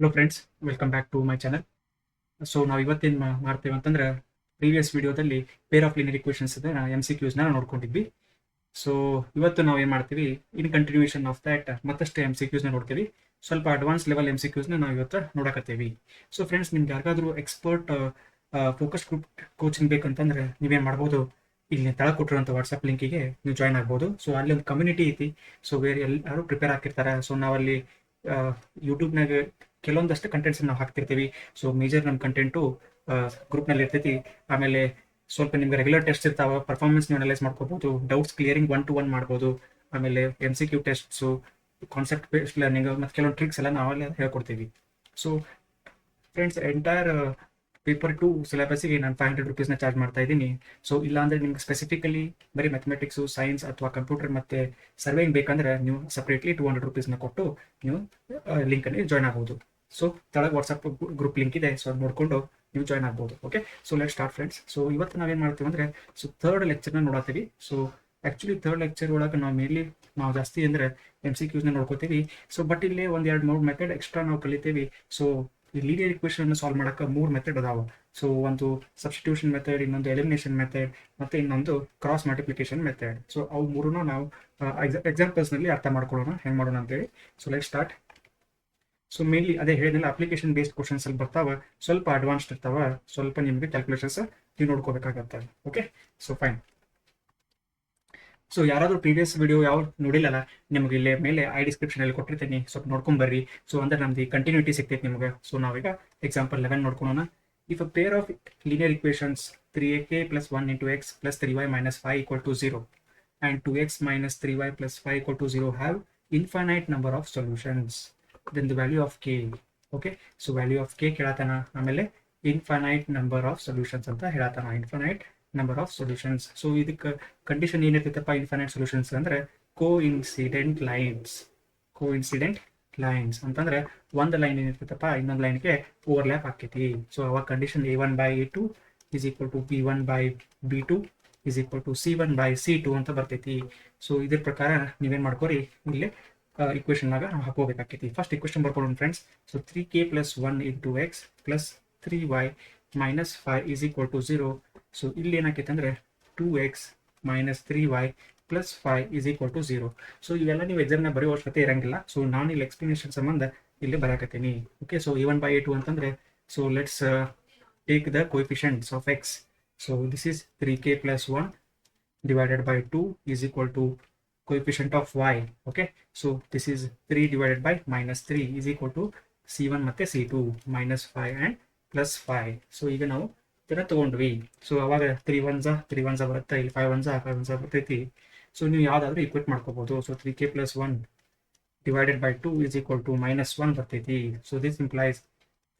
Hello friends, welcome back to my channel. So ನಾವು ಇವತ್ತೇನು ಮಾಡ್ತೇವೆ ಅಂತಂದ್ರೆ, ಪ್ರೀವಿಯಸ್ ವಿಡಿಯೋದಲ್ಲಿ pair of linear equations M C ಕ್ಯೂಸ್ನ ನೋಡ್ಕೊಂಡಿದ್ವಿ. ಸೊ ಇವತ್ತು ನಾವು ಏನು ಮಾಡ್ತೀವಿ, ಇನ್ ಕಂಟಿನ್ಯೂಷನ್ ಆಫ್ ದ್ಯಾಟ್ ಮತ್ತಷ್ಟು ಎಮ್ ಸಿ ಕ್ಯೂಸ್ನ ನೋಡ್ತೀವಿ. ಸ್ವಲ್ಪ ಅಡ್ವಾನ್ಸ್ ಲೆವೆಲ್ ಎಮ್ ಸಿ ಕ್ಯೂಸ್ನ ನಾವು ಇವತ್ತು ನೋಡಕತ್ತೀವಿ. ಸೊ ಫ್ರೆಂಡ್ಸ್, ನಿಮ್ಗೆ ಯಾರಿಗಾದ್ರೂ ಎಕ್ಸ್ಪರ್ಟ್ ಫೋಕಸ್ ಗ್ರೂಪ್ ಕೋಚಿಂಗ್ ಬೇಕಂತಂದ್ರೆ ನೀವೇನು ಮಾಡ್ಬೋದು, ಇಲ್ಲಿ ತಳ ಕೊಟ್ಟಿರೋಂಥ ವಾಟ್ಸಪ್ ಲಿಂಕಿಗೆ ನೀವು ಜಾಯ್ನ್ ಆಗ್ಬೋದು. ಸೊ ಅಲ್ಲಿ ಒಂದು ಕಮ್ಯುನಿಟಿ ಐತಿ. ಸೊ ಬೇರೆ ಎಲ್ಲರೂ ಪ್ರಿಪೇರ್ ಆಗ್ತಿರ್ತಾರೆ. ಸೊ ನಾವಲ್ಲಿ ಯೂಟ್ಯೂಬ್ನಾಗ ಕೆಲವೊಂದಷ್ಟು ಕಂಟೆಂಟ್ಸ್ ನಾವು ಹಾಕ್ತಿರ್ತೀವಿ. ಸೊ ಮೇಜರ್ ನಮ್ಮ ಕಂಟೆಂಟು ಗ್ರೂಪ್ನಲ್ಲಿ ಇರ್ತೈತಿ. ಆಮೇಲೆ ಸ್ವಲ್ಪ ನಿಮ್ಗೆ ರೆಗ್ಯುಲರ್ ಟೆಸ್ಟ್ ಇರ್ತಾವೆ, ಪರ್ಫಾರ್ಮೆನ್ಸ್ ನೀವು ಅನಲೈಸ್ ಮಾಡ್ಕೋಬೋದು, ಡೌಟ್ಸ್ ಕ್ಲಿಯರಿಂಗ್ 1-to-1 ಮಾಡ್ಬೋದು. ಆಮೇಲೆ M C Q tests, concept based learning ಮತ್ತು ಕೆಲವೊಂದು ಟ್ರಿಕ್ಸ್ ಎಲ್ಲ ನಾವೆಲ್ಲ ಹೇಳ್ಕೊಡ್ತೀವಿ. ಸೊ ಫ್ರೆಂಡ್ಸ್, ಎಂಟೈರ್ ಪೇಪರ್ 2 ಸಿಲೆಬಸ್ಸಿಗೆ ನಾನು 500 ರುಪೀಸ್ನ ಚಾರ್ಜ್ ಮಾಡ್ತಾ ಇದ್ದೀನಿ. ಸೊ ಇಲ್ಲಾಂದರೆ ನಿಮ್ಗೆ ಸ್ಪೆಸಿಫಿಕಲಿ ಬರೀ ಮ್ಯಾಥಮೆಟಿಕ್ಸು, ಸೈನ್ಸ್ ಅಥವಾ ಕಂಪ್ಯೂಟರ್ ಮತ್ತು ಸರ್ವೇಯಿಂಗ್ ಬೇಕಂದ್ರೆ ನೀವು ಸಪ್ರೇಟ್ಲಿ 200 ರುಪೀಸ್ನ ಕೊಟ್ಟು ನೀವು ಲಿಂಕಲ್ಲಿ ಜಾಯ್ನ್ ಆಗ್ಬೋದು. ಸೊ ಕೆಳಗೆ ವಾಟ್ಸಪ್ ಗ್ರೂಪ್ ಲಿಂಕ್ ಇದೆ. ಸೊ ಅದು ನೋಡಿಕೊಂಡು ನೀವು ಜಾಯ್ನ್ ಆಗ್ಬೋದು. Okay, so let start friends. So ಇವತ್ತು ನಾವೇನು ಮಾಡ್ತೀವಿ ಅಂದರೆ, ಸೊ ಥರ್ಡ್ ಲೆಕ್ಚರ್ನ ನೋಡತ್ತೀವಿ. ಸೊ ಆ್ಯಕ್ಚುಲಿ ಥರ್ಡ್ ಲೆಕ್ಚರ್ ಒಳಗೆ ನಾವು ಜಾಸ್ತಿ ಅಂದರೆ ಎಮ್ ಸಿ ಕ್ಯೂಸ್ನ ನೋಡ್ಕೋತೀವಿ. ಸೊ ಬಟ್ ಇಲ್ಲೇ 1-2-3 ಮೆಥಡ್ ಎಕ್ಸ್ಟ್ರಾ ನಾವು ಕಲಿತೀವಿ. ಸೊ ಈ ಲೀನಿಯರ್ ಇಕ್ವೇಷನ್ ಸಾಲ್ವ್ ಮಾಡೋಕೆ 3 ಮೆಥಡ್ ಅದಾವೆ. ಸೊ ಒಂದು ಸಬ್ಸ್ಟಿಟ್ಯೂಷನ್ ಮೆಥಡ್, ಇನ್ನೊಂದು ಎಲಿಮಿನೇಷನ್ ಮೆಥಡ್, ಮತ್ತು ಇನ್ನೊಂದು ಕ್ರಾಸ್ ಮಲ್ಟಿಪ್ಲಿಕೇಶನ್ ಮೆಥಡ್. ಸೊ ಅವು ಮೂರನ್ನು ನಾವು ಎಕ್ಸಾಂಪಲ್ಸ್ನಲ್ಲಿ ಅರ್ಥ ಮಾಡ್ಕೊಳ್ಳೋಣ ಹೆಂಗೆ ಮಾಡೋಣ ಅಂತೇಳಿ. So let start. So mainly ಅದೇ ಹೇಳಿದ್ನಲ್ಲ, ಅಪ್ಲಿಕೇಶನ್ ಬೇಸ್ಡ್ ಕ್ವಶನ್ಸ್ ಅಲ್ಲಿ ಬರ್ತಾವೆ, ಸ್ವಲ್ಪ ಅಡ್ವಾನ್ಸ್ಡ್ ಇರ್ತಾವೆ, ಸ್ವಲ್ಪ ನಿಮಗೆ ಕ್ಯಾಲ್ಕುಲೇಷನ್ಸ್ ನೀವು ನೋಡ್ಕೋಬೇಕಾಗತ್ತೆ. Okay, so fine. ಸೊ ಯಾರಾದರೂ ಪ್ರೀವಿಯಸ್ ವಿಡಿಯೋ ಯಾವ ನೋಡಿಲ್ಲಲ್ಲ, ನಿಮಗೆ ಇಲ್ಲೇ ಮೇಲೆ ಡಿಸ್ಕ್ರಿಪ್ಷನಲ್ಲಿ ಕೊಟ್ಟಿರ್ತೀನಿ, ಸ್ವಲ್ಪ ನೋಡ್ಕೊಂಬರ್ರಿ. ಸೊ ಅಂದ್ರೆ ನಮ್ದು ಕಂಟಿನ್ಯೂಟಿ ಸಿಗ್ತೈತೆ ನಿಮಗೆ. ಸೊ ನಾವೀಗ ಎಕ್ಸಾಂಪಲ್ 11 ನೋಡ್ಕೊಳ್ಳೋಣ. If a peer of linear equations 3ak + 1 × x + 3y - 5 = 0 and 2x - 3y + 5 = 0 have infinite number of solutions, then the value of k. Okay, so value of k ಕೇಳತ್ತಾನ, ಆಮೇಲೆ infinite number of solutions ಅಂತ ಹೇಳತ್ತಾನ. Infinite number of solutions. So ಇದಕ್ಕೆ condition ಏನಿರ್ತೈತಪ್ಪ infinite solutions ಅಂದರೆ coincident lines ಅಂತಂದ್ರೆ ಒಂದು line ಏನಿರ್ತೈತಪ್ಪ ಇನ್ನೊಂದು ಲೈನ್ಗೆ ಓವರ್ಲ್ಯಾಪ್ ಆಕೈತಿ. ಸೊ ಅವಾಗ ಕಂಡೀಷನ್ a1/a2 = b1/b2 = c1/c2 ಅಂತ ಬರ್ತೈತಿ. ಸೊ ಇದ್ರ ಪ್ರಕಾರ ನೀವೇನು ಮಾಡ್ಕೋರಿ, ಇಲ್ಲಿ ಇಕ್ವೇಷನ್ನಾಗ ನಾವು ಹಾಕೋಬೇಕಾಕೈತಿ. ಫಸ್ಟ್ ಇಕ್ವೇಷನ್ ಬರ್ಕೊಳ್ಳೋಣ friends. So 3k + 1 × x + 3y - 5 = 0. So ಇಲ್ಲಿ ಏನಾಕೈತೆ ಅಂದರೆ 2x - 3y + 5 = 0. ಸೊ ಇವೆಲ್ಲ ನೀವು ಎಕ್ಸಾಮ್ನ ಬರೆಯೋ ಅವಶ್ಯಕತೆ ಇರಂಗಿಲ್ಲ. ಸೊ ನಾನು ಇಲ್ಲಿ ಎಕ್ಸ್ಪ್ಲನೇಷನ್ ಸಂಬಂಧ ಇಲ್ಲಿ ಬರೆಯಕತ್ತೀನಿ. ಓಕೆ, ಸೊ a1/a2 ಅಂತಂದರೆ, so let's take the coefficients of x. So this is 3k + 1 / 2 = coefficient of y. okay, so this is 3 / -3 = c1 ಮತ್ತೆ c2 -5 and +5. ಸೊ ಈಗ ನಾವು ಇದನ್ನ ತಗೊಂಡ್ವಿ. ಸೊ ಅವಾಗ 3 1s ಬರುತ್ತೆ, ಇಲ್ಲಿ 5 1s ಬರ್ತೈತಿ. ಸೊ ನೀವು ಯಾವ್ದಾದ್ರು ಈಕ್ವೇಟ್ ಮಾಡ್ಕೋಬಹುದು. ಸೊ 3k + 1 / 2 = -1 ಬರ್ತೈತಿ. So this implies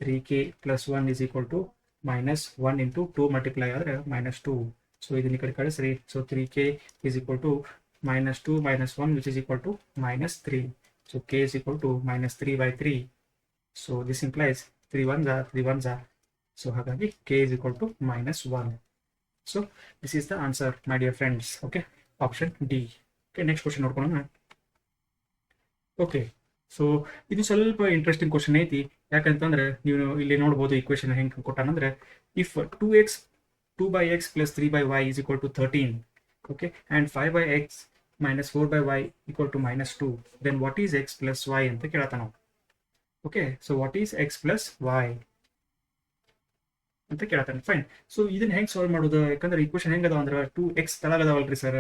3k + 1 = -1 × 2 multiply ಆದರೆ -2. ಸೊ ಇದನ್ನ ಈ ಕಡೆ ಕಳಿಸ್ರಿ. So 3k = -2 - 1 which is equal to -3. So k is equal to -3/3. So this implies 3 1s. So ಹಾಗಾಗಿ k is equal to -1. So this is the answer, my dear friends. Okay, option D. Okay, next question ನೋಡ್ಕೊಳ್ಳೋಣ. Okay, so ಇದು ಸ್ವಲ್ಪ interesting question ಐತಿ. ಯಾಕಂತಂದ್ರೆ ನೀವು ಇಲ್ಲಿ ನೋಡ್ಬೋದು equation ಹೆಂಗೆ ಕೊಟ್ಟಾನಂದ್ರೆ, if 2x + 3/y = 13, okay, and 5/x - 4/y = -2, then what is x + y ಅಂತ ಕೇಳತ್ತಾನ. Okay, so what is x + y ಅಂತ ಕೇಳತ್ತಾನೆ. ಫೈನ್. ಸೊ ಇದನ್ನ ಹೆಂಗೆ ಸಾಲ್ವ್ ಮಾಡೋದು? ಯಾಕಂದ್ರೆ ಇಕ್ವೇಷನ್ ಹೆಂಗೆ ಅದಾವ ಅಂದ್ರೆ 2x ತೆಳಗದಾವಲ್ರಿ ಸರ್,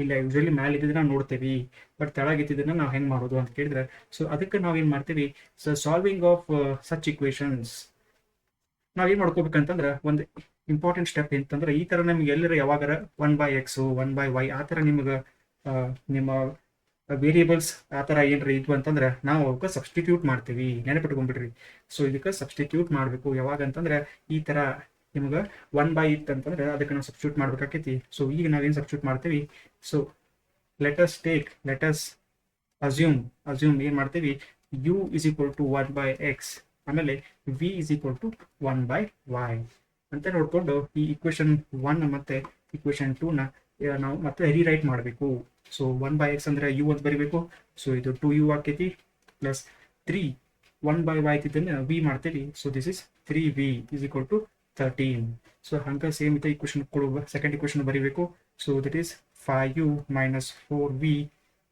ಇಲ್ಲ ಯೂಶಲಿ ಮ್ಯಾಲೆ ಇದ್ದಿದ್ದನ್ನ ನೋಡ್ತೀವಿ, ಬಟ್ ತೆಳಗಿದ್ದನ್ನ ನಾವು ಹೆಂಗೆ ಮಾಡೋದು ಅಂತ ಕೇಳಿದ್ರೆ, ಸೊ ಅದಕ್ಕೆ ನಾವೇನು ಮಾಡ್ತೀವಿ, so solving of such equations ನಾವೇನು ಮಾಡ್ಕೋಬೇಕಂತಂದ್ರೆ, ಒಂದು ಇಂಪಾರ್ಟೆಂಟ್ ಸ್ಟೆಪ್ ಅಂತಂದ್ರೆ, ಈ ಥರ ನಮ್ಗೆ ಎಲ್ಲರ ಯಾವಾಗಾರ 1/x 1/y ಆ ಥರ ನಿಮ್ಗೆ ನಿಮ್ಮ ವೇರಿಯೇಬಲ್ಸ್ ಆ ಥರ ಏನ್ರ ಇದ್ವು ಅಂತಂದ್ರೆ ನಾವು ಅವಕ್ಕೆ ಸಬ್ಸ್ಟಿಟ್ಯೂಟ್ ಮಾಡ್ತೀವಿ. ನೆನಪಿಟ್ಕೊಂಡ್ಬಿಡ್ರಿ. ಸೊ ಇದಕ್ಕೆ ಸಬ್ಸ್ಟಿಟ್ಯೂಟ್ ಮಾಡಬೇಕು ಯಾವಾಗ ಅಂತಂದ್ರೆ, ಈ ಥರ ನಿಮ್ಗೆ 1/, ಅಂತಂದ್ರೆ ಅದಕ್ಕೆ ನಾವು ಸಬ್ಸ್ಟಿಟ್ಯೂಟ್ ಮಾಡ್ಬೇಕಾಕೈತಿ. ಸೊ ಈಗ ನಾವೇನು ಸಬ್ಸ್ಟಿಟ್ಯೂಟ್ ಮಾಡ್ತೀವಿ, ಸೊ ಲೆಟ್ ಅಸ್ ಅಸ್ಯೂಮ್ ಏನು ಮಾಡ್ತೀವಿ, u = 1/x, ಆಮೇಲೆ v = 1/y ಅಂತ ನೋಡಿಕೊಂಡು ಈ ಇಕ್ವೇಷನ್ 1 ಮತ್ತು ಇಕ್ವೇಷನ್ 2ನ ನಾವು ಮತ್ತೆ ರೀರೈಟ್ ಮಾಡಬೇಕು. ಸೊ 1/x ಅಂದರೆ u ಅಂತ ಬರೀಬೇಕು. ಸೊ ಇದು 2u ಆಕೈತಿ, ಪ್ಲಸ್ 3 1/y ಇದ್ದನ್ನು v ಮಾಡ್ತೀವಿ. So this is 3v is equal to 13. So ಹಂಗೆ ಸೇಮ್ ಇದೆ ಇಕ್ವೇಶನ್ ಕೊಡುವ ಸೆಕೆಂಡ್ ಇಕ್ವೇಶನ್ ಬರೀಬೇಕು. So that is 5u minus 4v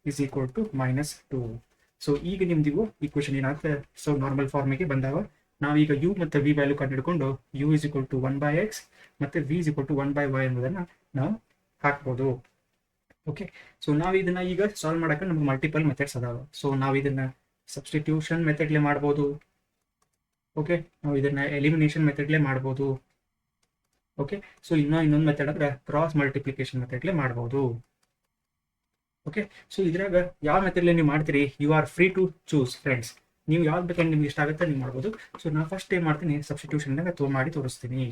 is equal to -2. So ಈಗ ನಿಮ್ದಿವು ಇಕ್ವೇಶನ್ ಏನಾಗುತ್ತೆ, ಸೊ ನಾರ್ಮಲ್ ಫಾರ್ಮಿಗೆ ಬಂದಾವ. ನಾವೀಗ u ಮತ್ತು v ವ್ಯಾಲ್ಯೂ ಕಂಡುಹಿಡ್ಕೊಂಡು u is equal to 1/x ಮತ್ತು v is equal to 1/y ಎಂಬುದನ್ನು ನಾವು ಹಾಕ್ಬೋದು. ಓಕೆ, ಸೊ ನಾವು ಇದನ್ನ ಈಗ ಸಾಲ್ವ್ ಮಾಡಕ್ಕೆ ನಮ್ಗೆ ಮಲ್ಟಿಪಲ್ ಮೆಥಡ್ಸ್ ಅದಾವ. ಸೊ ನಾವು ಇದನ್ನ ಸಬ್ಸ್ಟಿಟ್ಯೂಷನ್ ಮೆಥಡ್ಲೆ ಮಾಡ್ಬೋದು. ಓಕೆ, ನಾವು ಇದನ್ನ ಎಲಿಮಿನೇಷನ್ ಮೆಥಡ್ಲೆ ಮಾಡ್ಬೋದು. ಓಕೆ, ಸೊ ಇನ್ನೊಂದು ಮೆಥಡ್ ಅಂದ್ರೆ ಕ್ರಾಸ್ ಮಲ್ಟಿಪ್ಲಿಕೇಶನ್ ಮೆಥಡ್ಲೆ ಮಾಡ್ಬೋದು. ಓಕೆ, ಸೊ ಇದ್ರಾಗ ಯಾವ ಮೆಥಡ್ಲೆ ನೀವು ಮಾಡ್ತೀರಿ, you are free to choose friends. ನೀವು ಯಾವ್ದು ಬೇಕಂದ್ರೆ ನಿಮ್ಗೆ ಇಷ್ಟ ಆಗುತ್ತೆ ನೀವು ಮಾಡ್ಬೋದು. ಸೊ ನಾನು ಫಸ್ಟ್ ಏನ್ ಮಾಡ್ತೀನಿ, ಸಬ್ಸ್ಟಿಟ್ಯೂಷನ್ನಾಗ ಮಾಡಿ ತೋರಿಸ್ತೀನಿ.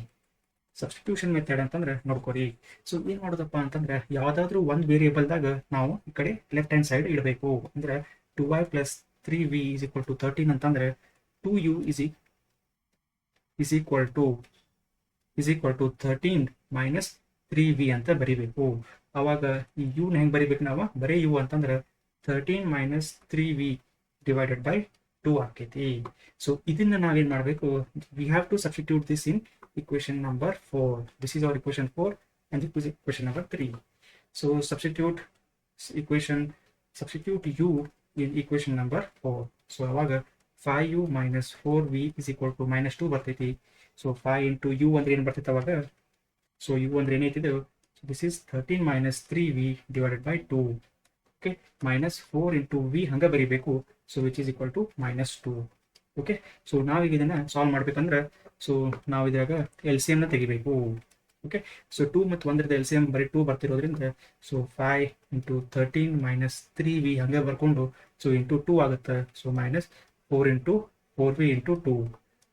ಸಬ್ಸ್ಟಿಟ್ಯೂಷನ್ ಮೆಥಡ್ ಅಂತಂದ್ರೆ ನೋಡ್ಕೊರಿ. ಸೊ ಏನ್ ಮಾಡೋದಪ್ಪ ಅಂತಂದ್ರೆ ಯಾವ್ದಾದ್ರು ಒಂದು ವೇರಿಯೇಬಲ್ದಾಗ ನಾವು ಈ ಕಡೆ ಲೆಫ್ಟ್ ಹ್ಯಾಂಡ್ ಸೈಡ್ ಇಡಬೇಕು. ಅಂದ್ರೆ 2y plus 3v is equal to 13 ಅಂತಂದ್ರೆ 2u is equal to 13 minus 3v ಅಂತ ಬರಿಬೇಕು. ಅವಾಗ ಈ u ನ ಹೆಂಗ್ ಬರಿಬೇಕು ನಾವು, ಬರೀ u ಅಂತಂದ್ರೆ 13 minus 3v divided by 2 ಆಕೈತಿ. ಸೊ ಇದನ್ನ ನಾವೇನ್ ಮಾಡಬೇಕು, we have to substitute this in equation number 4. This is our equation 4 and this is equation number 3. So substitute u in equation number 4. So ಅವಾಗ 5u minus 4v is equal to -2 ಬರ್ತೈತಿ. So 5 into u ಅಂದ್ರೆ ಏನು ಬರ್ತೈತೆ ಅವಾಗ, so u ಅಂದ್ರೆ ಏನೈತಿದೆ, so this is 13 minus 3v divided by 2. Okay, minus 4 into v ಹಂಗ ಬರಿಬೇಕು. So which is equal to -2. Okay, so ನಾವೀಗ ಇದನ್ನ ಸಾಲ್ವ್ ಮಾಡ್ಬೇಕಂದ್ರೆ ಸೊ ನಾವು ಇದ್ರಾಗ LCM ನ ತೆಗಿಬೇಕು. ಓಕೆ, ಸೊ 2 ಮತ್ತು 1 LCM ಬರೀ 2 ಬರ್ತಿರೋದ್ರಿಂದ ಸೊ 5 into 13 minus 3v ಹಂಗೆ ಬರ್ಕೊಂಡು ಸೊ ಇಂಟು 2 ಆಗುತ್ತೆ. So -4 into 4v into 2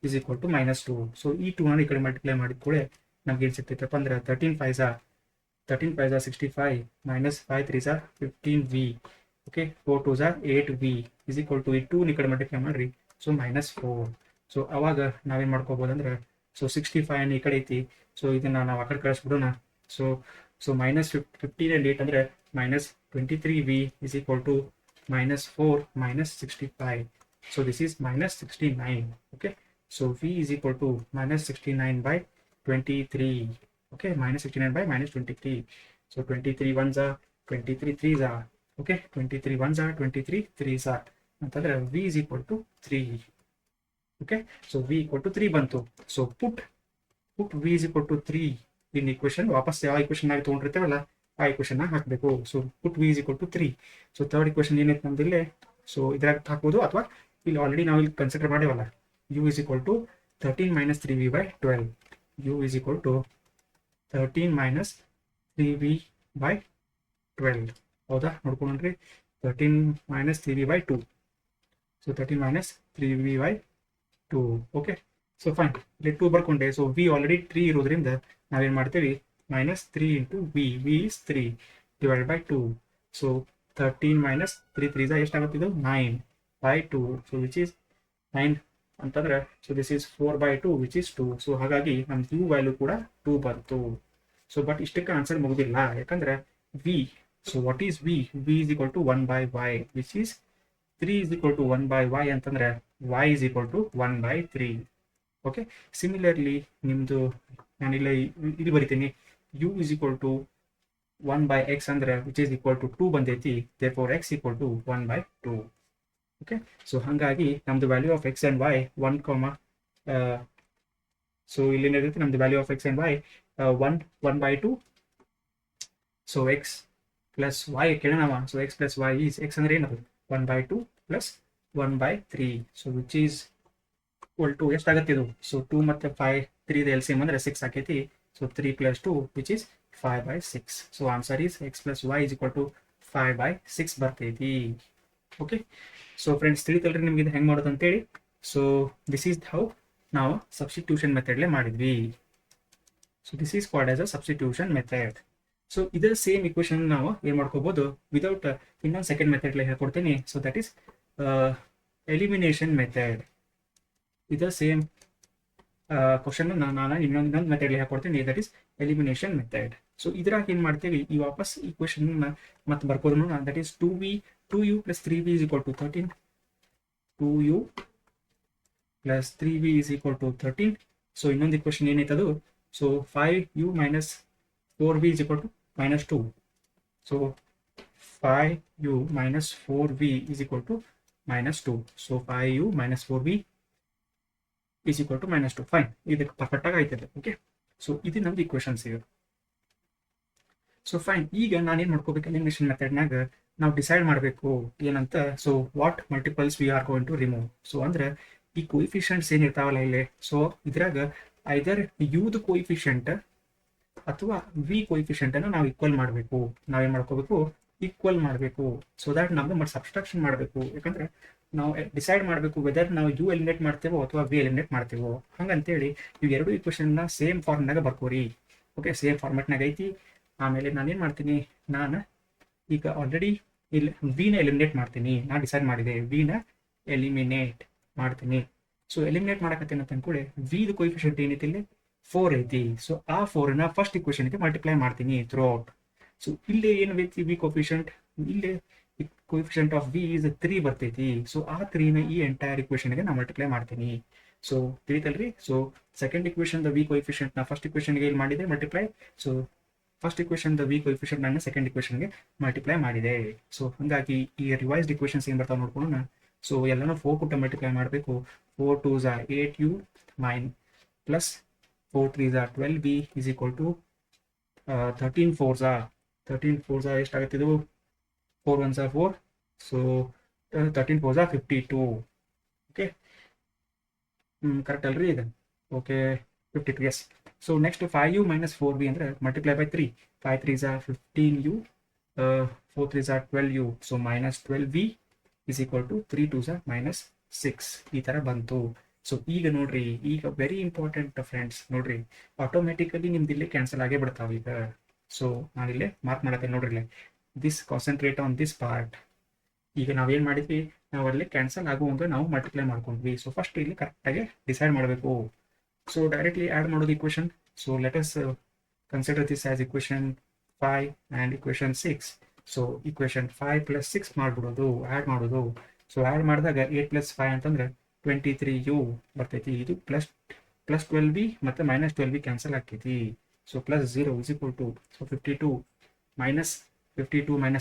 is equal to -2. So ಈ 2 ನ ಈ ಕಡೆ ಮಲ್ಟಿಪ್ಲೈ ಮಾಡಿದ ಕೂಡಲೇ ನಮ್ಗೆ ಏನು ಸಿಗ್ತೈತಪ್ಪ ಅಂದ್ರೆ 13 5 65 minus 5 3 15v. Okay, 4 2 8v is equal to ಈ 2 ಈ ಕಡೆ ಮಲ್ಟಿಪ್ಲೈ ಮಾಡ್ರಿ. ಸೊ -4. ಸೊ ಅವಾಗ ನಾವೇನ್ ಮಾಡ್ಕೋಬಹುದು ಅಂದ್ರೆ ಸೊ 65 ಈ ಕಡೆ ಐತಿ. ಸೊ ಇದನ್ನ ನಾವು ಆ ಕಡೆ ಕಳಿಸ್ಬಿಡೋಣ. ಸೊ -15 and 8 ಅಂದ್ರೆ -23v is equal to -4 minus 65. So this is -69. Okay, so v is equal to -69 by 23. Okay, -69 by -23. So 23 1s are 23 3s are. Okay, 23 1s are 23 3s are. ಅಂತಂದ್ರೆ v is equal to 3. Okay, so v equal to 3 ಬಂತು. So put v is equal to 3 in equation. ವಾಪಸ್ ಯಾವ equation ಆಗಿ ತಗೊಂಡಿರ್ತೇವಲ್ಲ ಆ equation ನ ಹಾಕಬೇಕು. So put v is equal to 3. So third equation ಏನೈತೆ ನಮ್ದು ಇಲ್ಲೇ, ಸೊ ಇದ್ರಾಗ ಹಾಕ್ಬೋದು ಅಥವಾ ಇಲ್ಲಿ ಆಲ್ರೆಡಿ ನಾವು ಇಲ್ಲಿ consider ಮಾಡಿವಲ್ಲ, u is equal to 13 minus 3v by 12. u is equal to 13 minus 3v by 12. ಹೌದಾ, ನೋಡ್ಕೊಂಡ್ರಿ, 13 minus 3v by 2. So 13 minus 3v by 2. Okay, so fine, ಇಲ್ಲಿ 2 ಬರ್ಕೊಂಡೆ. ಸೊ v ಆಲ್ರೆಡಿ 3 ಇರೋದ್ರಿಂದ ನಾವೇನು ಮಾಡ್ತೀವಿ, -3 into v is 3 divided by 2. So 13 minus 3 3 ಎಷ್ಟಾಗುತ್ತೆ, ಇದು 9 by 2. So which is 9 ಅಂತಂದ್ರೆ so this is 4 by 2 which is 2. So ಹಾಗಾಗಿ ನಮ್ಮ u value ಕೂಡ 2 ಬಂತು. ಸೊ ಬಟ್ ಇಷ್ಟಕ್ಕೆ ಆನ್ಸರ್ ಮುಗುದಿಲ್ಲ, ಯಾಕಂದ್ರೆ v, so what is v is equal to 1 by y which is 3 is equal to 1 by y ಅಂತಂದ್ರೆ y is equal to 1 by 3. Okay, similarly ನಿಮ್ದು ನಾನಿಲ್ಲ ಇದು ಬರಿತೀನಿ, u is equal to 1 by x ಅಂದ್ರೆ which is equal to 2 ಬಂದೈತಿ, therefore x equal to 1 by 2. Okay, so ಹಾಗಾಗಿ ನಮ್ದು value of x and y 1, so ಇಲ್ಲಿ ಏನಿರುತ್ತೆ ನಮ್ದು value of x and y 1 by 2. So x plus y ಕೇಳೋಣ. So x plus y is x ಅಂದ್ರೆ ಏನದು 1 by 2 plus 1 by 3. So which is equal to ಎಷ್ಟಾಗತ್ತೆ ಇದು, ಸೊ 2 ಮತ್ತು 5 3 LCM ಅಂದ್ರೆ 6 ಆಕೈತಿ. So 3 plus 2 which is 5 by 6. So answer is x plus y is equal to 5 by 6 ಬರ್ತೈತಿ. Okay, so friends ತಿಳಿತಲ್ರಿ ನಿಮ್ಗೆ ಇದು ಹೆಂಗೆ ಮಾಡೋದು ಅಂತೇಳಿ. ಸೊ ದಿಸ್ ಈಸ್ ಹೌ ನಾವು ಸಬ್ಸ್ಟಿಟ್ಯೂಷನ್ ಮೆಥಡ್ಲೆ ಮಾಡಿದ್ವಿ. So this is called as a substitution method. So ಇದರ ಸೇಮ್ ಇಕ್ವೇಶನ್ ನಾವು ಏನು ಮಾಡ್ಕೋಬಹುದು ವಿದೌಟ್ ಇನ್ನೊಂದು ಸೆಕೆಂಡ್ ಮೆಥಡ್ಲೆ ಹೇಳ್ಕೊಡ್ತೀನಿ. So that is elimination method. ಇದರ ಸೇಮ್ ಕ್ವಶನ್ ನಾನು ಇನ್ನೊಂದು ಮೆಥಡ್ಲೆ ಹೇಳ್ಕೊಡ್ತೀನಿ, that is elimination method. So ಇದ್ರಾಗ ಏನು ಮಾಡ್ತೀವಿ, ಈ ವಾಪಸ್ ಇಕ್ವೇಶನ್ ಮತ್ತೆ ಬರ್ಕೋದ್ರು, that is 2u plus 3v is equal to 13. 2u plus 3v is equal to 13. So ಇನ್ನೊಂದು ಇಕ್ವೇಶನ್ ಏನೈತದು, so 5u minus 4v is equal to minus 2. So 5u minus 4v is equal to minus 2. So 5u minus 4v is equal to minus 2. Fine, ಇದಕ್ಕೆ perfect ಆಗಿ ಆಯ್ತದೆ. Okay, so ಇದು ನಮ್ದು equations ಈಗ. So fine, ಈಗ ನಾನೇನು ಮಾಡ್ಕೋಬೇಕು, elimination ಮೆಥಡ್ನಾಗ ನಾವು ಡಿಸೈಡ್ ಮಾಡಬೇಕು ಏನಂತ. So what multiples we are going to remove. So ಅಂದ್ರೆ ಈ ಕೋಯಿಫಿಷಿಯಂಟ್ಸ್ ಏನಿರ್ತಾವಲ್ಲ ಇಲ್ಲಿ, ಸೊ ಇದ್ರಾಗ ಐದರ್ ಯುದು ಕೋಯಿಫಿಷಿಯಂಟ್ ಅಥವಾ ವಿ ಕೋಯಿಫಿಷಿಯಂಟ್ ಅನ್ನು ನಾವು ಈಕ್ವಲ್ ಮಾಡಬೇಕು. ನಾವೇನ್ ಮಾಡ್ಕೋಬೇಕು, ಈಕ್ವಲ್ ಮಾಡಬೇಕು. ಸೊ ದ್ಯಾಟ್ ನಮ್ದು ಸಬ್ಸ್ಟ್ರಾಕ್ಷನ್ ಮಾಡಬೇಕು. ಯಾಕಂದ್ರೆ ನಾವು ಡಿಸೈಡ್ ಮಾಡಬೇಕು ವೆದರ್ ನಾವು ಯು ಎಲಿಮಿನೇಟ್ ಮಾಡ್ತೇವೋ ಅಥವಾ ವಿ ಎಲಿಮಿನೇಟ್ ಮಾಡ್ತೇವೋ. ಹಂಗಂತೇಳಿ ಇವು ಎರಡು ಇಕ್ವೇಶನ್ನ ಸೇಮ್ ಫಾರ್ಮ್ನಾಗ ಬರ್ಕೋರಿ. ಓಕೆ, ಸೇಮ್ ಫಾರ್ಮೆಟ್ನಾಗ ಐತಿ. ಆಮೇಲೆ ನಾನೇನು ಮಾಡ್ತೀನಿ, ನಾನು ಈಗ ಆಲ್ರೆಡಿ ಇಲ್ಲಿ ವಿನ ಎಲಿಮಿನೇಟ್ ಮಾಡ್ತೀನಿ. ನಾನು ಡಿಸೈಡ್ ಮಾಡಿದೆ ವಿನ ಎಲಿಮಿನೇಟ್ ಮಾಡ್ತೀನಿ. ಸೊ ಎಲಿಮಿನೇಟ್ ಮಾಡಕತ್ತೇನೆ ಅಂತ ಅನ್ಕೊಳ್ಳಿ, ವಿದು ಕೋಯಿಫಿಷಿಯಂಟ್ ಏನೈತಿ ಇಲ್ಲಿ 4 ಐತಿ. ಸೊ ಆ 4ನ ಫಸ್ಟ್ ಇಕ್ವೇಶನ್ಗೆ ಮಲ್ಟಿಪ್ಲೈ ಮಾಡ್ತೀನಿ ಥ್ರೂ ಔಟ್. ಸೊ ಇಲ್ಲಿ ಏನು ಐತಿ ವಿ ಕೋಫಿಷಿಯಂಟ್, ಇಲ್ಲಿ ಕೋಫಿಷಿಯಂಟ್ ಆಫ್ ವಿ ಇಸ್ 3 ಬರ್ತೈತಿ. ಸೊ ಆ 3ನ ಈ ಎಂಟೈರ್ ಇಕ್ವೇಶನ್ಗೆ ನಾನು ಮಲ್ಟಿಪ್ಲೈ ಮಾಡ್ತೀನಿ. ಸೊ ತಿಳಿತಲ್ರಿ. So second equation the v coefficient ನಾ ಫಸ್ಟ್ ಇಕ್ವೇಶನ್ಗೆ ಇಲ್ಲಿ ಮಾಡಿದೆ multiply. So first equation the v coefficient ನಾನು ಸೆಕೆಂಡ್ ಇಕ್ವೇಶನ್ಗೆ ಮಲ್ಟಿಪ್ಲೈ ಮಾಡಿದೆ. ಸೊ ಹಂಗಾಗಿ ಈ ರಿವೈಸ್ಡ್ ಇಕ್ವೇಶನ್ಸ್ ಏನು ಬರ್ತಾವೆ ನೋಡ್ಕೊಳ್ಳೋಣ. ಸೊ ಎಲ್ಲನೂ 4 ಕೊಟ್ಟು ಮಲ್ಟಿಪ್ಲೈ ಮಾಡಬೇಕು. 4 2s are 8u main plus 4 3s are 12v is equal to 13 4s are ಎಷ್ಟಾಗುತ್ತಿದ್ದು, 4 1s are 4. So 13 4s are 52. Okay, correct ಅಲ್ರಿ ಇದು? Okay, 52. Yes. So next 5u minus 4v ಅಂದರೆ multiply by 3. 5 3s are 15u, 4 3s are 12u. So minus 12v is equal to 3 2s are minus 6. ಈ ಥರ ಬಂತು. So ಈಗ ನೋಡ್ರಿ, ಈಗ very important friends, ನೋಡ್ರಿ ಆಟೋಮೆಟಿಕಲಿ ನಿಮ್ದು ಇಲ್ಲೇ ಕ್ಯಾನ್ಸಲ್ ಆಗೇ ಬಿಡ್ತಾವೆ ಈಗ. ಸೊ ನಾನಿಲ್ಲೇ ಮಾರ್ಕ್ ಮಾಡತ್ತೇನೆ ನೋಡ್ರಿ, this concentrate on this part. ಈಗ ನಾವೇನು ಮಾಡಿದ್ವಿ, ನಾವಲ್ಲಿ ಕ್ಯಾನ್ಸಲ್ ಆಗುವಂಗೆ ನಾವು ಮಲ್ಟಿಪ್ಲೈ ಮಾಡ್ಕೊಂಡ್ವಿ. ಸೊ ಫಸ್ಟ್ ಇಲ್ಲಿ ಕರೆಕ್ಟಾಗಿ ಡಿಸೈಡ್ ಮಾಡಬೇಕು. ಸೊ ಡೈರೆಕ್ಟ್ಲಿ ಆ್ಯಡ್ ಮಾಡೋದು equation. So let us consider this as equation 5 and equation 6. So equation 5 + 6 ಮಾಡ್ಬಿಡೋದು, ಆ್ಯಡ್ ಮಾಡೋದು. ಸೊ ಆ್ಯಡ್ ಮಾಡಿದಾಗ 8 + 5 ಅಂತಂದ್ರೆ 23u ಬರ್ತೈತಿ. ಇದು ಪ್ಲಸ್ 12v ಮತ್ತು minus 12v ಕ್ಯಾನ್ಸಲ್ ಆಗ್ತೈತಿ. So plus 0 is equal to, so 52 minus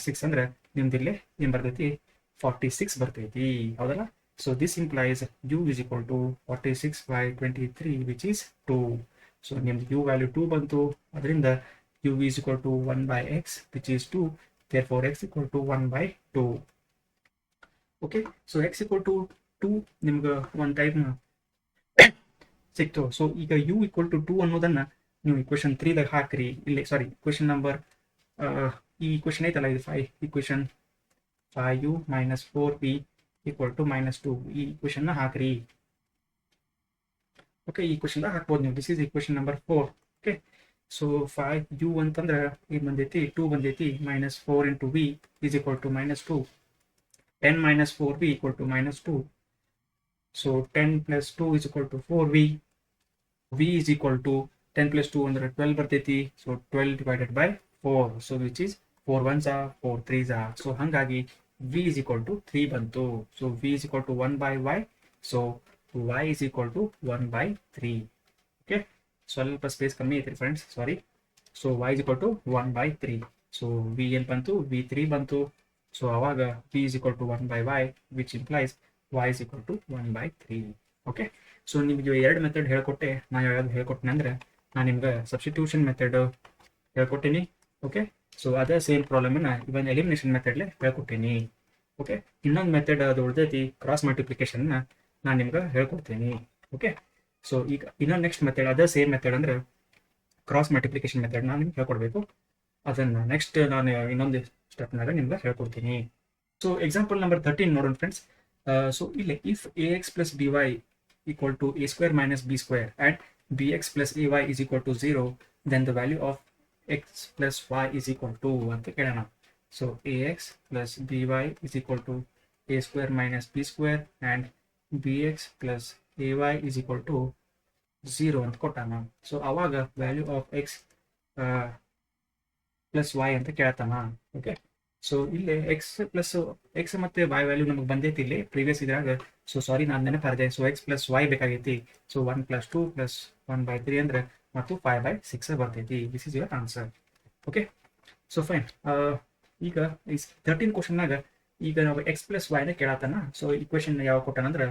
6 ಅಂದ್ರೆ ನಿಮ್ದು ಇಲ್ಲಿ ಏನು ಬರ್ತೈತಿ, 46 ಬರ್ತೈತಿ, ಹೌದಲ್ಲ? So this implies u is equal to 46 by 23 which is 2. So ನಿಮ್ದು u ವ್ಯಾಲ್ಯೂ 2 ಬಂತು. ಅದರಿಂದ u is equal to 1 by x which is 2. therefore x equal to 1 by 2. Okay, so x equal to 2 ನಿಮ್ಗೆ ಒಂದು type ಸಿಕ್ತು. So ಈಗ u equal to 2 ಅನ್ನೋದನ್ನ ನೀವು equation 3ದಾಗ ಹಾಕ್ರಿ. ಇಲ್ಲಿ ಸಾರಿ, ಇಕ್ವೇಶನ್ ನಂಬರ್ ಈ ಇಕ್ವೇಶನ್ ಐತಲ್ಲ, ಇದು 5 equation 5u minus 4v equal to minus 2. ಈ ಇಕ್ವೇಶನ್ನ ಹಾಕ್ರಿ. ಓಕೆ, ಈ ಇಕ್ವೇಶನ್ದಾಗ ಹಾಕ್ಬೋದು ನೀವು. This is equation number 4. Okay, so 5u ಅಂತಂದ್ರೆ ಇದು ಬಂದೈತಿ 2 ಬಂದೈತಿ, minus 4 into v is equal to minus 2. 10 minus 4v equal to minus 2. So 10 plus 2 is equal to 4v. v is equal to 10 plus 2 under 12 ಬರ್ತೈತಿ. So 12 divided by 4. So which is 4 1s are 4 3s are. So ಹಂಗಾಗಿ v is equal to 3 ಬಂತು. So v is equal to 1 by y. So y is equal to 1 by 3. Okay. ಸ್ವಲ್ಪ space ಕಮ್ಮಿ ಐತ್ರಿ friends, sorry. So y is equal to 1 by 3. So v ಏನು ಬಂತು, v3 ಬಂತು. So ಅವಾಗ v is equal to 1 by y which implies y is equal to 1 by 3. Okay, so ನಿಮಗೆ ಎರಡು method ಹೇಳ್ಕೊಟ್ಟೆ. ನಾನು ಯಾವ್ದು ಹೇಳ್ಕೊಟ್ಟಿನಿ ಅಂದರೆ, ನಾನು ನಿಮ್ಗೆ ಸಬ್ಸ್ಟಿಟ್ಯೂಷನ್ ಮೆಥಡ್ ಹೇಳ್ಕೊಟ್ಟೀನಿ. ಓಕೆ, ಸೊ ಅದೇ ಸೇಮ್ ಪ್ರಾಬ್ಲಮನ್ನು ಇವನ್ ಎಲಿಮಿನೇಷನ್ ಮೆಥಡ್ಲೆ ಹೇಳ್ಕೊಟ್ಟೀನಿ. ಓಕೆ, ಇನ್ನೊಂದು ಮೆಥಡ್ ಅದು ಉಳಿದೈತಿ, ಕ್ರಾಸ್ ಮಲ್ಟಿಪ್ಲಿಕೇಶನ್ನ ನಾನು ನಿಮ್ಗೆ ಹೇಳ್ಕೊಡ್ತೀನಿ. ಓಕೆ, ಸೊ ಈಗ ಇನ್ನೊಂದು ನೆಕ್ಸ್ಟ್ ಮೆಥಡ್, ಅದೇ ಸೇಮ್ ಮೆಥಡ್ ಅಂದರೆ ಕ್ರಾಸ್ ಮಲ್ಟಿಪ್ಲಿಕೇಶನ್ ಮೆಥಡ್ ನಾನು ನಿಮ್ಗೆ ಹೇಳ್ಕೊಡ್ಬೇಕು. ಅದನ್ನು ನೆಕ್ಸ್ಟ್ ನಾನು ಇನ್ನೊಂದು ಸ್ಟೆಪ್ನಾಗ ನಿಮ್ಗೆ ಹೇಳ್ಕೊಡ್ತೀನಿ. ಸೊ ಎಕ್ಸಾಂಪಲ್ ನಂಬರ್ 13 ನೋಡೋಣ ಫ್ರೆಂಡ್ಸ್. ಸೊ ಇಲ್ಲಿ if ax plus by equal to a square minus b square and bx plus ay is equal to 0, then the value of x plus y is equal to ಅಂತ ಕೇಳೋಣ. So ax plus by is equal to a square minus b square and bx plus ay is equal to 0 ಅಂತ ಕೊಟ್ಟಾನ. ಸೊ ಅವಾಗ value of x plus y ಅಂತ ಕೇಳ್ತಾನ. Okay, so ಇಲ್ಲಿ x ಮತ್ತೆ ವೈ ವ್ಯಾಲ್ಯೂ ನಮಗೆ ಬಂದೈತಿ ಇಲ್ಲಿ ಪ್ರೀವಿಯಸ್ ಇದ್ರಾಗ. ಸೊ ಸಾರಿ, ನಾನು ನೆನಪಾರ್ದೆ. ಸೊ ಎಕ್ಸ್ ಪ್ಲಸ್ ವೈ ಬೇಕಾಗೈತಿ. ಸೊ 1 + 2 + 1/3 ಅಂದ್ರೆ ಮತ್ತು 5/6 ಬರ್ತೈತಿ. This is your answer. Okay, so fine. ಈಗ ಈ 13 ಕ್ವಶನ್ನಾಗ ಈಗ ನಾವು ಎಕ್ಸ್ ಪ್ಲಸ್ ವೈನ ಕೇಳತ್ತಾನ. ಸೊ ಇಕ್ವೇಶನ್ ಯಾವ ಕೊಟ್ಟಾನಂದ್ರೆ,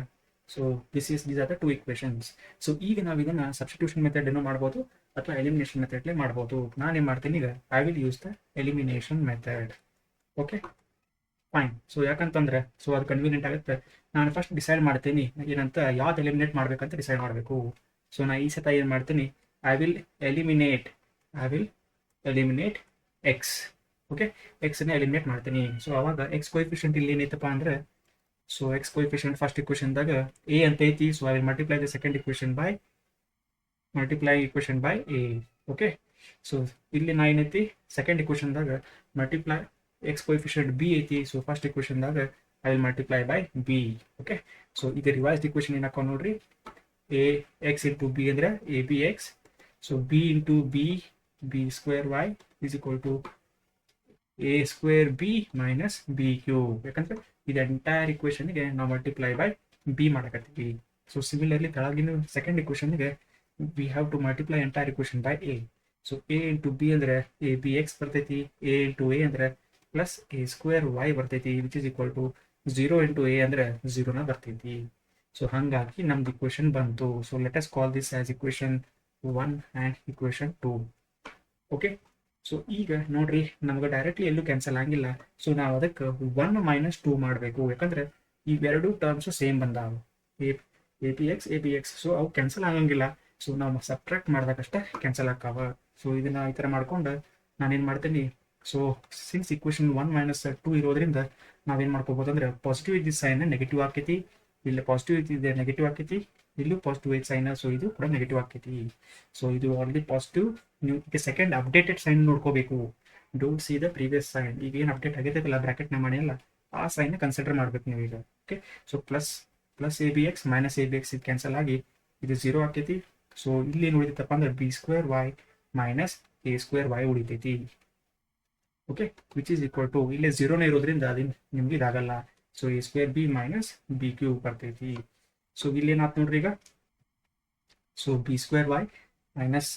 so these are the 2 equations. So ಈಗ ನಾವು ಇದನ್ನ ಸಬ್ಸ್ಟಿಟ್ಯೂಷನ್ ಮೆಥಡ್ ಏನೋ ಮಾಡ್ಬೋದು ಅಥವಾ ಎಲಿಮಿನೇಷನ್ ಮೆಥಡ್ಲೇ ಮಾಡ್ಬೋದು. ನಾನೇನು ಮಾಡ್ತೀನಿ ಈಗ, I will use the elimination method. Okay fine. So ಯಾಕಂತಂದ್ರೆ ಸೊ ಅದು ಕನ್ವೀನಿಯಂಟ್ ಆಗುತ್ತೆ. ನಾನು ಫಸ್ಟ್ ಡಿಸೈಡ್ ಮಾಡ್ತೀನಿ ಏನಂತ, ಯಾವ್ದು ಎಲಿಮಿನೇಟ್ ಮಾಡ್ಬೇಕಂತ ಡಿಸೈಡ್ ಮಾಡಬೇಕು. ಸೊ ನಾ ಈ ಸತ ಏನು ಮಾಡ್ತೀನಿ, I will eliminate x. Okay, ಎಕ್ಸ್ನ ಎಲಿಮಿನೇಟ್ ಮಾಡ್ತೀನಿ. ಸೊ ಅವಾಗ ಎಕ್ಸ್ ಕೋಎಫಿಷಿಯಂಟ್ ಇಲ್ಲಿ ಏನೈತಪ್ಪ ಅಂದ್ರೆ, ಸೊ ಎಕ್ಸ್ ಕೋಎಫಿಷಿಯಂಟ್ ಫಸ್ಟ್ ಇಕ್ವೇಷನ್ದಾಗ ಎ ಅಂತ ಐತಿ. So I will multiply the second equation by a. Okay, so ಇಲ್ಲಿ ನಾ ಏನೈತಿ ಸೆಕೆಂಡ್ ಇಕ್ವೇಷನ್ದಾಗ ಮಲ್ಟಿಪ್ಲೈ ಎಕ್ಸ್ ಕೋಎಫಿಷಿಯಂಟ್ ಬಿ ಐತಿ. ಸೊ ಫಸ್ಟ್ ಇಕ್ವೇಷನ್ದಾಗ I will multiply by b. Okay, so ಇದು ರಿವೈಸ್ಡ್ ಇಕ್ವೇಷನ್ ಏನ್ ಹಾಕೊಂಡು ನೋಡ್ರಿ, ಎ ಎಕ್ಸ್ ಇಂಟು ಬಿ ಅಂದ್ರೆ a b x. So b into b square y is equal to a square b minus b cube. ಯಾಕಂದ್ರೆ ಇದು entire ಇಕ್ವೇಷನ್ಗೆ ನಾವು multiply by b ಮಾಡಕತ್ತೀವಿ. ಸೊ ಸಿಮಿಲರ್ಲಿ ಕೆಳಗಿನ ಸೆಕೆಂಡ್ ಇಕ್ವೇಷನ್ಗೆ we have to multiply entire equation by a. So a into b ಅಂದ್ರೆ a b x ಬರ್ತೈತಿ. A into a ಅಂದ್ರೆ ಪ್ಲಸ್ ಎ ಸ್ಕ್ವೇರ್ ವೈ ಬರ್ತೈತಿ, which is equal to 0 into a ಅಂದ್ರೆ 0ನ ಬರ್ತೈತಿ. So ಹಾಗಾಗಿ ನಮ್ದು ಇಕ್ವೇಷನ್ ಬಂತು. So let us call this as equation 1 and equation 2. Okay, so ಈಗ ನೋಡ್ರಿ ನಮ್ಗೆ ಡೈರೆಕ್ಟ್ಲಿ ಎಲ್ಲೂ ಕ್ಯಾನ್ಸಲ್ ಆಗಿಲ್ಲ. ಸೊ ನಾವು ಅದಕ್ಕೆ 1 - 2 ಮಾಡಬೇಕು. ಯಾಕಂದ್ರೆ ಇವೆರಡು ಟರ್ಮ್ಸು ಸೇಮ್ ಬಂದಾವ, ಎ ಬಿ ಎಕ್ಸ್. ಸೊ ಅವು ಕ್ಯಾನ್ಸಲ್ ಆಗಂಗಿಲ್ಲ. ಸೊ ನಾವು ಸಬ್ಟ್ರಾಕ್ಟ್ ಮಾಡಿದಾಗಷ್ಟೇ ಕ್ಯಾನ್ಸಲ್ ಆಕಾವ. ಸೊ ಇದನ್ನ ಈ ಥರ ಮಾಡ್ಕೊಂಡು ನಾನೇನು ಮಾಡ್ತೀನಿ, ಸೊ ಸಿನ್ಸ್ ಇಕ್ವೇಷನ್ 1 - 2 ಇರೋದ್ರಿಂದ ನಾವೇನು ಮಾಡ್ಕೋಬೋದು ಅಂದ್ರೆ, ಪಾಸಿಟಿವ್ ಇದ್ದ ಸೈನ್ ನೆಗೆಟಿವ್ ಆಕೈತಿ, ಇಲ್ಲಿ ಪಾಸಿಟಿವ್ ಇದ್ದಿದೆ ನೆಗೆಟಿವ್ ಆಕೈತಿ, ಇಲ್ಲೂ ಪಾಸಿಟಿವ್ ಐತಿ ಸೈನ್. ಸೊ ಇದು ಕೂಡ ನೆಗೆಟಿವ್ ಆಕೈತಿ. ಸೊ ಇದು ಆಲ್ರೆಡಿ ಪಾಸಿಟಿವ್. ನೀವು ಈಗ ಸೆಕೆಂಡ್ ಅಪ್ಡೇಟೆಡ್ ಸೈನ್ ನೋಡ್ಕೋಬೇಕು. Don't see the previous sign. ಈಗ ಏನು ಅಪ್ಡೇಟ್ ಆಗೈತಲ್ಲ ಬ್ರಾಕೆಟ್ನ ಮಾಡಿಲ್ಲ, ಆ ಸೈನ್ ಕನ್ಸಿಡರ್ ಮಾಡ್ಬೇಕು ನೀವು ಈಗ. Okay, so plus a b x minus a b x ಇದು ಕ್ಯಾನ್ಸಲ್ ಆಗಿ ಇದು 0 ಆಕೈತಿ. ಸೊ ಇಲ್ಲಿ ಏನು ಉಳಿತೈತಪ್ಪ ಅಂದ್ರೆ b square y minus a square y ಉಳಿತೈತಿ. Okay, which is equal to ಇಲ್ಲೇ 0ನೇ ಇರೋದ್ರಿಂದ ಅದು ನಿಮ್ಗೆ ಇದಾಗಲ್ಲ. So a square b minus b cube ಬರ್ತೈತಿ. ಸೊ ಇಲ್ಲಿ ಏನಾಯ್ತು ನೋಡ್ರಿ ಈಗ, so b square y minus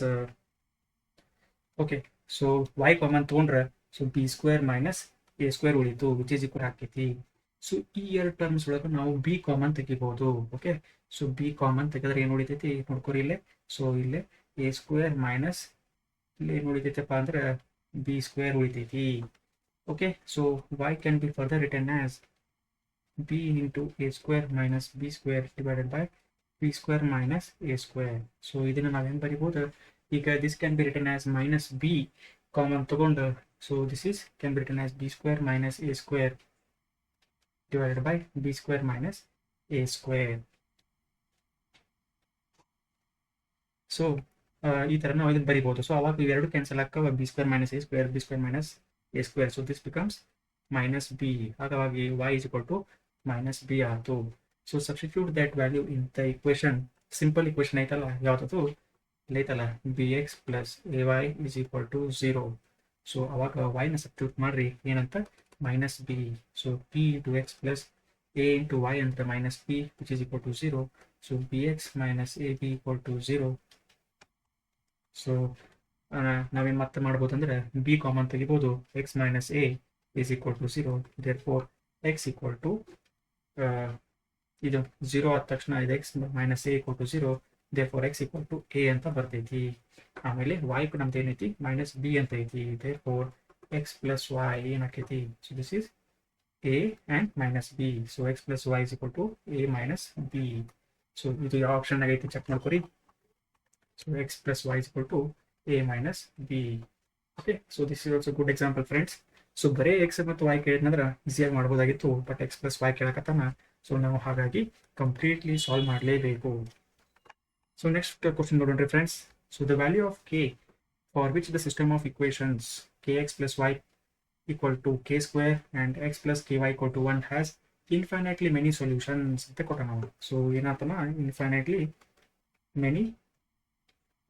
okay, so y common ತೊಗೊಂಡ್ರೆ so b square minus a square ಉಳಿತು, ವಿಚ್ ಈಸ್ ಈಕ್ವಲ್ ಆಕೈತಿ. ಸೊ ಈ ಎರಡು ಟರ್ಮ್ಸ್ ಒಳಗೆ ನಾವು ಬಿ ಕಾಮನ್ ತೆಗಿಬಹುದು. ಓಕೆ, ಸೊ ಬಿ ಕಾಮನ್ ತೆಗೆದ್ರೆ ಏನು ಉಳಿತೈತಿ ನೋಡ್ಕೊರಿ ಇಲ್ಲೇ. ಸೊ ಇಲ್ಲೇ ಎ ಸ್ಕ್ವೇರ್ ಮೈನಸ್ ಇಲ್ಲಿ ಏನು ಉಳಿತೈತಪ್ಪ ಅಂದ್ರೆ ಬಿ ಸ್ಕ್ವೇರ್ ಉಳಿತೈತಿ. Okay, so y can be further return as b into a square minus b square divided by b square minus a square. So ಇದನ್ನ ನಾವೇನು ಬರಿಬಹುದು ಈಗ, this can be written as minus b common ತಗೊಂಡು, so this is can be written as b square minus a square divided by b square minus a square. So ಈ ಥರ ನಾವು ಇದನ್ನು ಬರಿಬಹುದು. So ಅವಾಗ ಇವೆರಡು ಕ್ಯಾನ್ಸಲ್ ಆಗ್ತಾವ, b square minus a square, b square minus a square. So this becomes minus b. ಹಾಗಾಗಿ y is equal to minus b ಆಯಿತು. So substitute that value in the equation. Simple equation ಐತಲ್ಲ, ಯಾವ್ದು ಐತಲ್ಲ b x plus a y is equal to 0. So ಅವಾಗ ವೈನ substitute ಮಾಡ್ರಿ ಏನಂತ, minus b. So p into x plus a into y ಅಂತ minus b which is equal to 0. So b x minus a b equal to 0. So ನಾವೇನು ಮತ್ತೆ ಮಾಡ್ಬೋದು ಅಂದರೆ b common ತೆಗಿಬೋದು, x minus a is equal to 0. therefore x equal to ಇದು 0 ಆದ ತಕ್ಷಣ ಇದು x minus a equal to 0. therefore x equal to a ಅಂತ ಬರ್ತೈತಿ. ಆಮೇಲೆ y ನಮ್ದು ಏನೈತಿ ಮೈನಸ್ ಬಿ ಅಂತ ಐತಿ. therefore x ಪ್ಲಸ್ y ಏನಾಕೈತಿ, so this is a and minus b. so x plus y is equal to a minus b. So ಇದು ಯಾವ ಆಪ್ಷನ್ ಆಗೈತಿ ಚೆಕ್ ಮಾಡ್ಕೊರಿ. So x plus y is equal to a minus b. Okay, so this is also good example friends. So ಬರೀ x ಮತ್ತು y ಕೇಳಿದ್ನಂದ್ರೆ ಈಸಿಯಾಗಿ ಮಾಡ್ಬೋದಾಗಿತ್ತು, but x plus y ಕೇಳಕತ್ತಾನ. ಸೊ ನಾವು ಹಾಗಾಗಿ ಕಂಪ್ಲೀಟ್ಲಿ ಸಾಲ್ವ್ ಮಾಡಲೇಬೇಕು. ಸೊ ನೆಕ್ಸ್ಟ್ ಕ್ವಶನ್ ನೋಡೋಣ್ರಿ friends. So the value of k for which the system of equations k x plus y equal to K square and x plus k y equal to 1 has infinitely many solutions ಅಂತ ಕೊಟ್ಟ ನಾವು. So ಏನಾಗ್ತಾನ, infinitely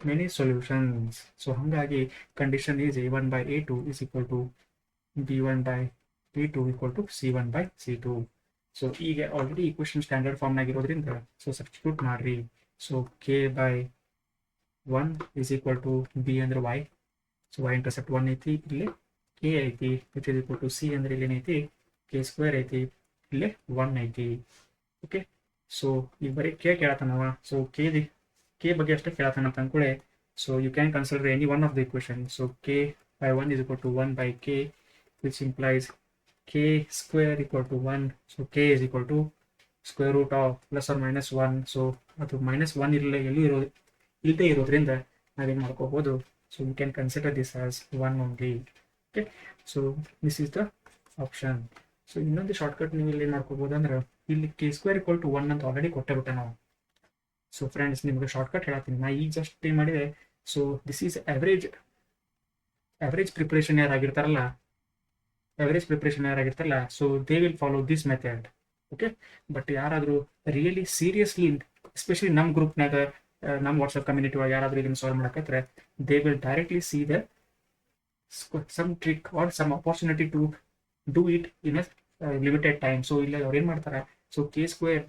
many solutions. So ಹಾಗಾಗಿ condition is a1 by a2 is equal to b1 by P2 equal to C1 by C2. So ಈಗ already equation standard ಫಾರ್ಮ್ನಾಗಿರೋದ್ರಿಂದ so substitute ಮಾಡಿರಿ. So k by 1 is equal to b ಅಂದ್ರೆ y. So y intercept 1 ಐತಿ, ಇಲ್ಲಿ k ಐತಿ, which is equal to c ಅಂದ್ರೆ ಇಲ್ಲಿ ಏನೈತಿ ಕೆ ಸ್ಕ್ವೇರ್ ಐತಿ, ಇಲ್ಲಿ 1 ಐತಿ. ಓಕೆ, ಸೊ ಈಗ ಬರೀ ಕೆ ಕೇಳತ್ತಾನವ. ಸೊ ಕೆ ಬಗ್ಗೆ ಅಷ್ಟೇ ಕೇಳತ್ತಾನ ಅಂತ ಅನ್ಕೊಳ್ಳಿ. So you can consider any one of the equation. So k by 1 is equal to 1 by k, which implies k square equal to 1. So k is equal to square root of plus or minus 1. So ಅದು minus 1 ಇಲ್ಲದೆ ಇರೋದ್ರಿಂದ ನಾವೇನು ಮಾಡ್ಕೋಬೋದು. So you can consider this as 1 only. Okay, so this is the option. So ಇನ್ನೊಂದು shortcut ನೀವು ಇಲ್ಲಿ ಮಾಡ್ಕೋಬೋದು ಅಂದ್ರೆ ಇಲ್ಲಿ ಕೆ ಸ್ಕ್ವೇರ್ ಈಕ್ವಲ್ ಟು 1 ಅಂತ ಆಲ್ರೆಡಿ ಕೊಟ್ಟೆ ಬಿಟ್ಟೆ ನಾವು. ಸೊ ಫ್ರೆಂಡ್ಸ್ ನಿಮಗೆ ಶಾರ್ಟ್ಕಟ್ ಹೇಳತ್ತೀನಿ ನಾ ಈಗ ಜಸ್ಟ್ ಏನು ಮಾಡಿದೆ. So this is average preparation ಯಾರಾಗಿರ್ತಾರಲ್ಲ, so they will follow this method. Okay, but ಯಾರಾದರೂ ರಿಯಲಿ ಸೀರಿಯಸ್ಲಿ ಎಸ್ಪೆಷಲಿ ನಮ್ಮ ಗ್ರೂಪ್ನಾಗ ನಮ್ಮ ವಾಟ್ಸಪ್ ಕಮ್ಯುನಿಟಿ ಒಳಗೆ ಯಾರಾದರೂ ಇದನ್ನು ಸಾಲ್ವ್ ಮಾಡಕತ್ರೆ they will directly see the some trick or some opportunity to do it in a limited time. So ಇಲ್ಲಿ ಅವ್ರು ಏನು ಮಾಡ್ತಾರೆ, so k square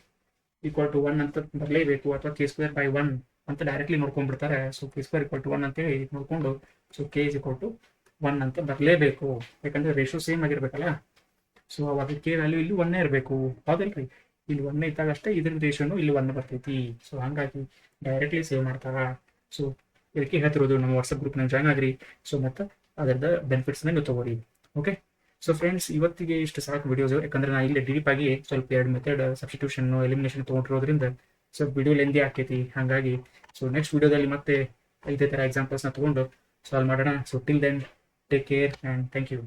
equal to 1 ಅಂತ ಬರಲೇಬೇಕು ಅಥವಾ ಕೆ ಸ್ಕ್ವೇರ್ ಬೈ 1 ಅಂತ ಡೈರೆಕ್ಟ್ಲಿ ನೋಡ್ಕೊಂಡ್ಬಿಡ್ತಾರೆ. So k square equal to 1 ಅಂತೇಳಿ ನೋಡ್ಕೊಂಡು so k is equal to 1 ಅಂತ ಬರಲೇಬೇಕು, ಯಾಕಂದ್ರೆ ರೇಷೋ ಸೇಮ್ ಆಗಿರ್ಬೇಕಲ್ಲ. ಸೊ ಅವಾಗ ಕೆ ವ್ಯಾಲ್ಯೂ ಇಲ್ಲಿ 1 ಇರಬೇಕು, ಹೌದಲ್ರಿ? ಇಲ್ಲಿ 1 ಇದ್ದಾಗ ಅಷ್ಟೇ ಇದ್ರ ರೇಷೋನು ಇಲ್ಲಿ 1 ಬರ್ತೈತಿ. ಸೊ ಹಂಗಾಗಿ ಡೈರೆಕ್ಟ್ಲಿ ಸೇವ್ ಮಾಡ್ತಾರ. ಸೊ ಇದಕ್ಕೆ ಹೇಳ್ತಿರೋದು ನಮ್ಮ ವಾಟ್ಸಪ್ ಗ್ರೂಪ್ನಾಗ ಜಾಯ್ನ್ ಆಗ್ರಿ. ಸೊ ಮತ್ತು ಅದರದ ಬೆನಿಫಿಟ್ಸ್ನ ನೀವು ತಗೋರಿ. ಓಕೆ, ಸೊ ಫ್ರೆಂಡ್ಸ್ ಇವತ್ತಿಗೆ ಇಷ್ಟು ಸಾಕು ವಿಡಿಯೋಸ್, ಯಾಕಂದ್ರೆ ನಾನು ಇಲ್ಲಿ ಡೀಪ್ ಆಗಿ ಸ್ವಲ್ಪ 2 ಮೆಥಡ್ ಸಬ್ಸ್ಟಿಟ್ಯೂಷನ್ ಎಲಿಮಿನೇಷನ್ ತೊಗೊಂಡಿರೋದ್ರಿಂದ ಸೊ ವಿಡಿಯೋ ಲೆಂದಿ ಆಕೈತಿ. ಹಾಗಾಗಿ ಸೊ ನೆಕ್ಸ್ಟ್ ವಿಡಿಯೋದಲ್ಲಿ ಮತ್ತೆ ಇದೇ ಥರ ಎಕ್ಸಾಂಪಲ್ಸ್ನ ತೊಗೊಂಡು ಸಾಲ್ವ್ ಮಾಡೋಣ. So till then, take care and thank you.